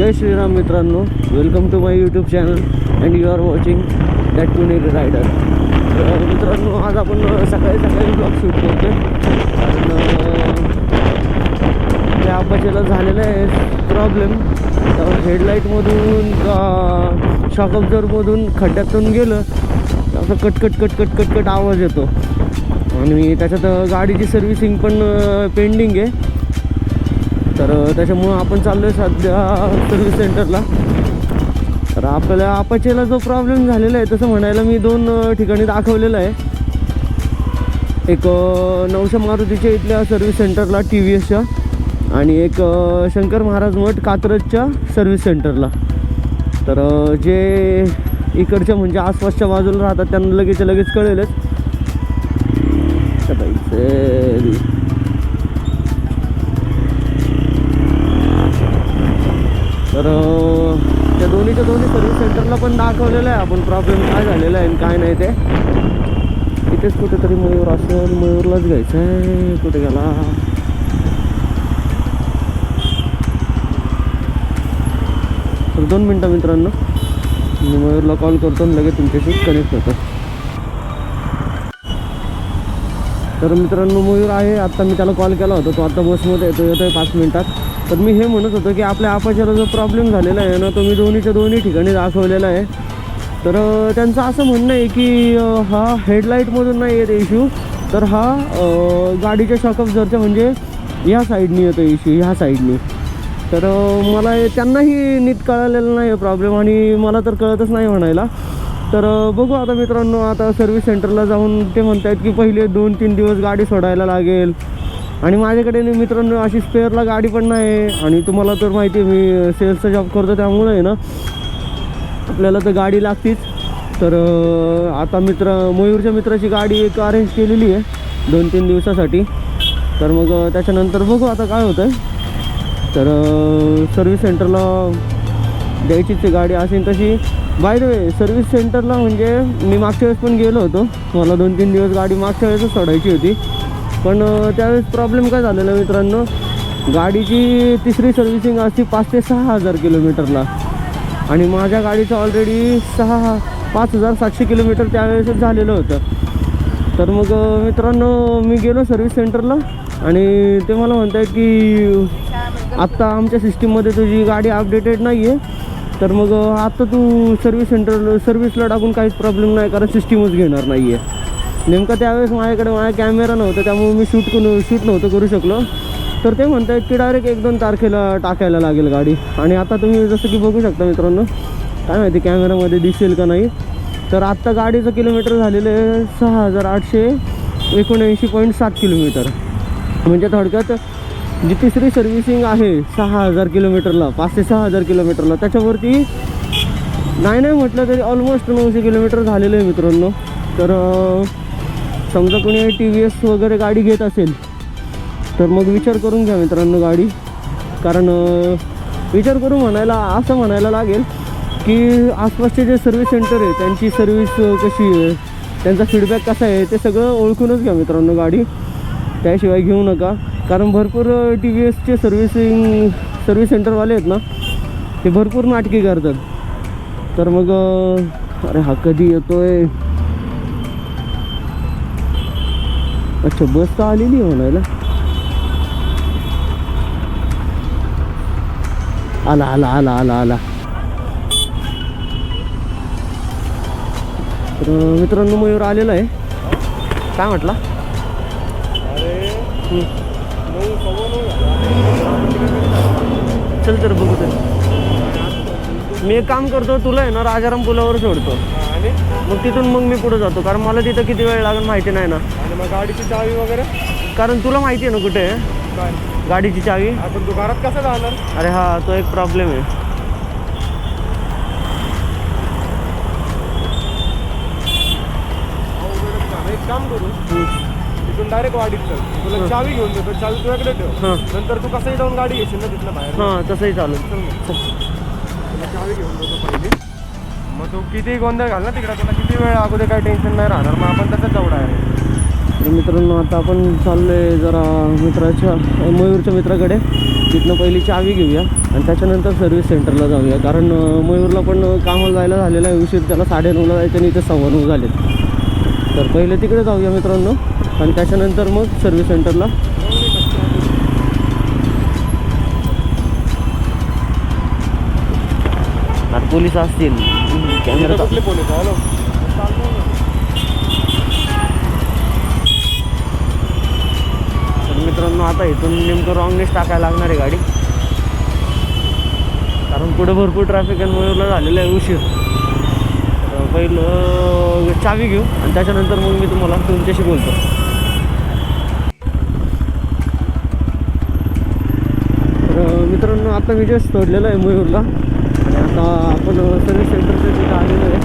जय श्रीराम मित्रांनो, welcome to my YouTube channel and you are watching that Puneri rider. मित्रांनो, आज आपण सकाळी ब्लॉग शूट करतो कारण त्या अपाचेला झालेला आहे प्रॉब्लेम. हेडलाईटमधून का शॉक ऑब्झर्वरमधून खड्ड्यातून गेलं असं कटकट आवाज येतो आणि त्याच्यात गाडीची सर्व्हिसिंग पण पेंडिंग आहे. तर त्याच्यामुळं आपण चाललो आहे सध्या सर्व्हिस सेंटरला. तर आपल्याला अपाचेला जो प्रॉब्लेम झालेला आहे तसं म्हणायला मी 2 ठिकाणी दाखवलेलं आहे. एक नवशा मारुतीच्या इथल्या सर्व्हिस सेंटरला TVSच्या आणि एक शंकर महाराज मठ कात्रजच्या सर्व्हिस सेंटरला. तर जे इकडच्या म्हणजे आसपासच्या बाजूला राहतात त्यांना लगेच कळेलच. तर त्या दोन्ही सर्व्हिस सेंटरला पण दाखवलेलं आहे आपण प्रॉब्लेम काय झालेला आहे आणि काय नाही ते. इथेच कुठेतरी मयूर असेल, मयूरलाच घ्यायचं आहे. कुठे गेला? तर 2 मिनटं मित्रांनो, मी मयूरला कॉल करतो आणि लगेच तुमच्याशी कनेक्ट होतो. तर मित्रांनो, मयूर आहे. आत्ता मी त्याला कॉल केला होता, तो आता बसमध्ये येतोय 5 मिनटात. तर मी हे म्हणत होतो की आपल्या अपाचेला जो प्रॉब्लेम झालेला आहे ना, तो मी दोन्ही ठिकाणी दाखवलेला आहे. तर त्यांचं असं म्हणणं आहे की हा हेडलाईटमधून नाही येत इश्यू, तर हा गाडीच्या शॉक ऑब्झर्वरच्या म्हणजे ह्या साईडनी येतो इश्यू, ह्या साईडनी. तर मला त्यांनाही नीट कळलेलं नाही प्रॉब्लेम आणि मला तर कळतच नाही म्हणायला. तर बघू आता मित्रांनो, आता सर्व्हिस सेंटरला जाऊन ते म्हणत आहेत की पहिले 2-3 दिवस गाडी सोडायला लागेल आणि माझ्याकडे मित्रांनो अशी स्पेअरला गाडी पण नाही. आणि तुम्हाला तर माहिती आहे मी सेल्सचा जॉब करतो, त्यामुळे आहे ना आपल्याला तर गाडी लागतीच. तर आता मयूरच्या मित्राची गाडी एक अरेंज केलेली आहे 2-3 दिवसासाठी. तर मग त्याच्यानंतर बघू आता काय होतं आहे. तर सर्व्हिस सेंटरला द्यायचीच आहे गाडी असेल तशी. बाय द वे, सर्व्हिस सेंटरला म्हणजे मी मागच्या वेळेस पण गेलो होतो. मला 2-3 दिवस गाडी मागच्या वेळेसच सोडायची होती. पण त्यावेळेस प्रॉब्लेम काय झालेला मित्रांनो, गाडीची तिसरी सर्व्हिसिंग असते 5,000 ते 6,000 किलोमीटरला आणि माझ्या गाडीचं ऑलरेडी 5,700 किलोमीटर त्यावेळेसच झालेलं होतं. तर मग मित्रांनो, मी गेलो सर्व्हिस सेंटरला आणि ते मला म्हणत आहेत की आत्ता आमच्या सिस्टीममध्ये तुझी गाडी अपडेटेड नाही आहे. तर मग आत्ता तू सर्व्हिसला टाकून काहीच प्रॉब्लेम नाही कारण सिस्टीमच घेणार नाही आहे. नेमकं त्यावेळेस माझ्या कॅमेरा नव्हता, त्यामुळे मी शूट नव्हतं करू शकलो. तर ते म्हणत आहेत की डायरेक्ट 1-2 तारखेला टाकायला लागेल गाडी. आणि आता तुम्ही जसं की बघू शकता मित्रांनो, काय माहिती कॅमेरामध्ये दिसेल का नाही. तर आत्ता गाडीचं किलोमीटर झालेलं आहे 6,879.7 किलोमीटर. म्हणजे थोडक्यात जी तिसरी सर्व्हिसिंग आहे 6,000 किलोमीटरला, 5,000 ते 6,000 किलोमीटरला, त्याच्यावरती नाही म्हटलं तरी ऑलमोस्ट 900 किलोमीटर झालेलं आहे मित्रांनो. तर समजा कोणी TVS वगैरे गाडी घेत असेल तर मग विचार करून घ्या मित्रांनो गाडी. कारण विचार करून असं म्हणायला लागेल की आसपासचे जे सर्व्हिस सेंटर आहे त्यांची सर्व्हिस कशी आहे, त्यांचा फीडबॅक कसा आहे ते सगळं ओळखूनच घ्या मित्रांनो गाडी. त्याशिवाय घेऊ नका. कारण भरपूर TVSचे सर्व्हिस सेंटरवाले आहेत ना, ते भरपूर नाटकी करतात. तर मग अरे हा कधी येतोय? अच्छा, बस तर आलेली आहे म्हणायला. आला. तर मित्रांनो, मयूर आलेला आहे. काय म्हटला? चल तर बघू. तर मी एक काम करतो, तुला आहे ना राजाराम पुलावर सोडतो मग तिथून मी पुढे जातो. कारण मला तिथं किती वेळ लागेल माहिती नाही ना. आणि मग गाडीची चावी वगैरे, कारण तुला माहिती आहे ना कुठे आहे काय गाडीची चावी. आपण तू घरात कसं जाणार? अरे हा, तो एक प्रॉब्लेम आहे. एक काम करू, तिथून डायरेक्ट वाडीत चल. तुला चावी घेऊन देतो, चावी तुझ्याकडे ठेव. नंतर तू कसंही जाऊन गाडी घेशील ना तिथनं बाहेर. हां, तसंही चालेल. तुला चावी घेऊन देतो पहिले. मग तू किती गोंधळ घाल ना तिकडे, तुला किती वेळ अगोदर काही टेन्शन नाही राहणार. मग आपण तसंच जाऊ डायरेक्ट. तर मित्रांनो आता आपण चाललो आहे जरा मयूरच्या मित्राकडे. तिथनं पहिली चावी घेऊया आणि त्याच्यानंतर सर्व्हिस सेंटरला जाऊया, कारण मयूरला पण कामाला जायला झालेला आहे उशीर. त्याला 9:30ला जायचं आणि इथे 9:15 झालेत. तर पहिले तिकडे जाऊया मित्रांनो आणि त्याच्यानंतर मग सर्व्हिस सेंटरला. आता पोलीस असतील, कॅमेरा कुठले पोलीस? हॅलो, तर मित्रांनो आता इथून नेमकं रॉंगनेच टाकायला लागणार आहे गाडी, कारण पुढे भरपूर ट्रॅफिक आणि मयूरला झालेलं आहे उशीर. तर पहिलं चावी घेऊ आणि त्याच्यानंतर मग मी तुम्हाला तुमच्याशी बोलतो. तर मित्रांनो आता मी जस्ट सोडलेलं आहे मयूरला आणि आता आपण सर्व्हिस सेंटरच्या तिथं आलेलो आहे.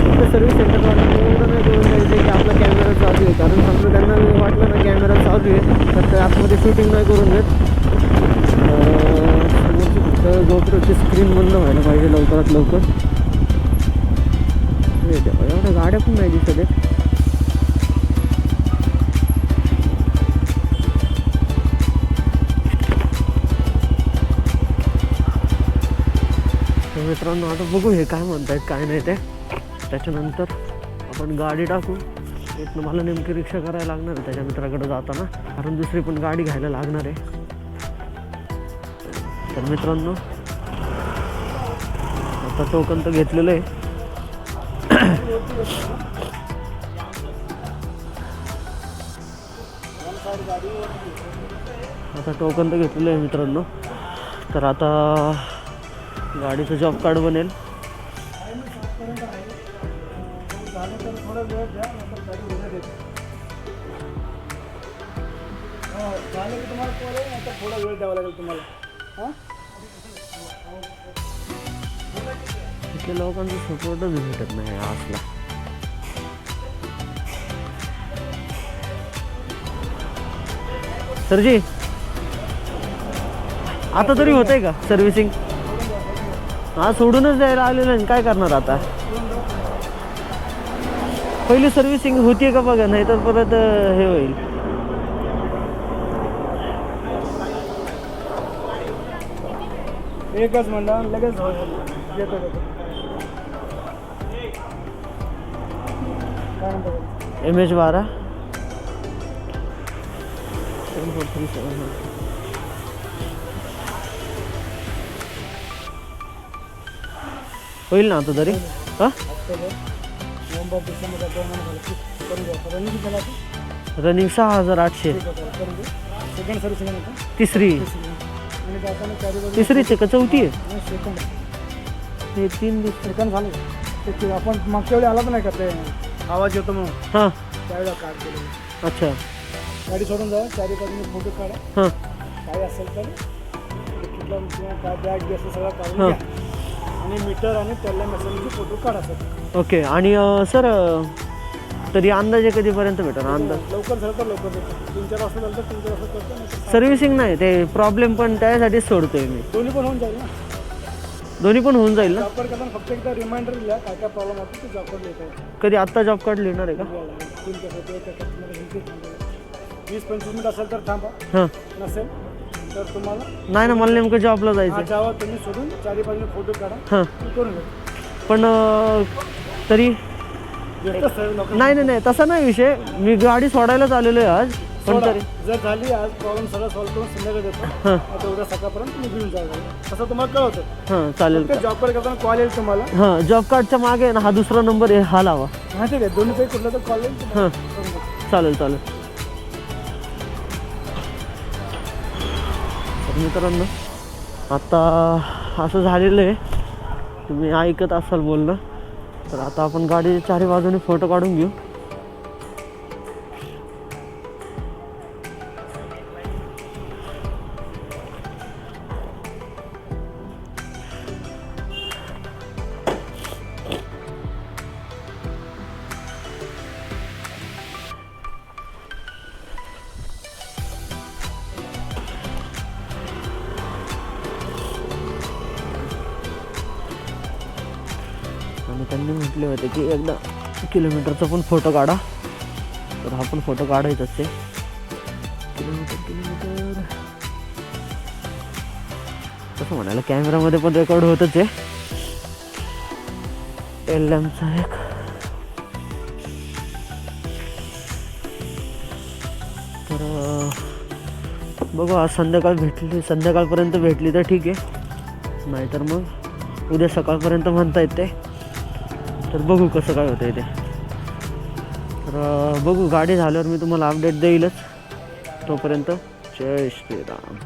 फक्त सर्व्हिस सेंटरला एवढं नाही करून द्यायचं की आपला कॅमेरा चालू आहे, कारण समजा त्यांना वाटलं ना कॅमेरा चालू आहे तर ते आतमध्ये शूटिंग नाही करून देत. समोरची गोप्रोची स्क्रीन बंद व्हायला पाहिजे लवकरात लवकर. एवढ्या गाड्या पण नाही दिसत आहेत. मित्रांनो आता बघू हे काय म्हणतायत काय नाही ते, त्याच्यानंतर आपण गाडी टाकू. इथनं मला नेमकी रिक्षा करायला लागणार आहे त्याच्या मित्राकडे जाताना, कारण दुसरी पण गाडी घ्यायला लागणार आहे. तर मित्रांनो आता टोकन तर घेतलेलं आहे. आता टोकन तर घेतलेलं आहे मित्रांनो. तर आता गाडीचं जॉब कार्ड बनेल. थोडा वेळ द्यावा लागेल तुम्हाला. इथल्या लोकांचा सपोर्टच भेटत नाही असला. सरजी आता तरी होतंय का सर्व्हिसिंग? हा सोडूनच द्यायला आलेलं आहे, काय करणार आता? पहिली सर्व्हिसिंग होतीये का बघा, नाही तर परत हे होईल. एकच म्हणला लगेच येतो. MH12 7437 होईल ना आता तरी. हां रनिंग 6800. सेकंड सर्व्हिसिंग तिसरीच आहे का चौथी आहे? हे 3 दिवस सेकंड झाले. ते आपण मागच्या वेळी आला तर नाही का ते आवाज येतो मग, हां त्यावेळेला कार्ड केलं. अच्छा गाडी सोडून जा, चारी बाजूने फोटो काढा. हां काय असेल तर तिकीटला किंवा काय बॅग बी असं सगळं काढून हां घ्या आणि मीटर आणि त्याला मेसेजचे फोटो काढा सर. ओके. आणि सर तरी अंदाजे कधीपर्यंत भेटेल अंदाज? लवकर झालं तर लवकर भेटेल. 3-4 वाजता झालं तर 3-4 वाजता करतो. सर्व्हिसिंग नाही ते प्रॉब्लेम पण त्यासाठीच सोडतोय मी. दोन्ही पण होऊन जाईल ना. दोन्ही पण होऊन जाईल ना. जॉब कार्ड करताना फक्त एकदा रिमाइंडर लिहा काय काय प्रॉब्लेम होतो ते जॉब कार्ड लिहिता येईल. कधी आत्ता जॉब कार्ड लिहिणार आहे का? 3 तास होते, 1 तास तुम्हाला 20-25 मिनिट असेल तर थांबा, हां नसेल तर तुम्हाला नाही ना, मला नेमकं जॉबला जायचं. जावा तुम्ही सोडून चारी बाजूने फोटो काढा. हां मी करून घ्या. पण तरी एकच आहे लोक. नाही तसा नाही विषय. मी गाडी सोडायलाच आलेलो आहे आज, पण सोडा. तरी जर झाली आज प्रॉब्लेम सगळं सॉल्व्ह करून संध्याकाळी देतो. हां आता उद्या सकाळपर्यंत तुम्ही घेऊन जाल. असं तुम्हाला कळवतं. हां चालेल. ते जॉब कार्ड करताना कॉल येईल तुम्हाला. हां जॉब कार्डच्या मागे आहे ना हा दुसरा नंबर आहे, हा लावा. हां ठीक आहे. दोन्ही पैकी कुठला तर कॉल येईल तुम्हाला. हां करून घ्या. चालेल. तर मित्रांनो आता असं झालेलं आहे, तुम्ही ऐकत असाल बोलणं. तर आता आपण गाडीच्या चारी बाजूने फोटो काढून घेऊ. आणि त्यांनी म्हटले होते की एकदा किलोमीटरचा पण फोटो काढा. तर तर हा पण फोटो काढायचा असते. किलोमीटर तसं म्हणायला कॅमेरामध्ये पण रेकॉर्ड होतच आहे. एलएमचा एक तर बघू आज संध्याकाळपर्यंत भेटली तर ठीक आहे, नाहीतर मग उद्या सकाळपर्यंत म्हणता येते. तर बघू कसं काय होतं ते. तर बघू गाडी झाल्यावर मी तुम्हाला अपडेट देईलच. तोपर्यंत जय श्रीराम.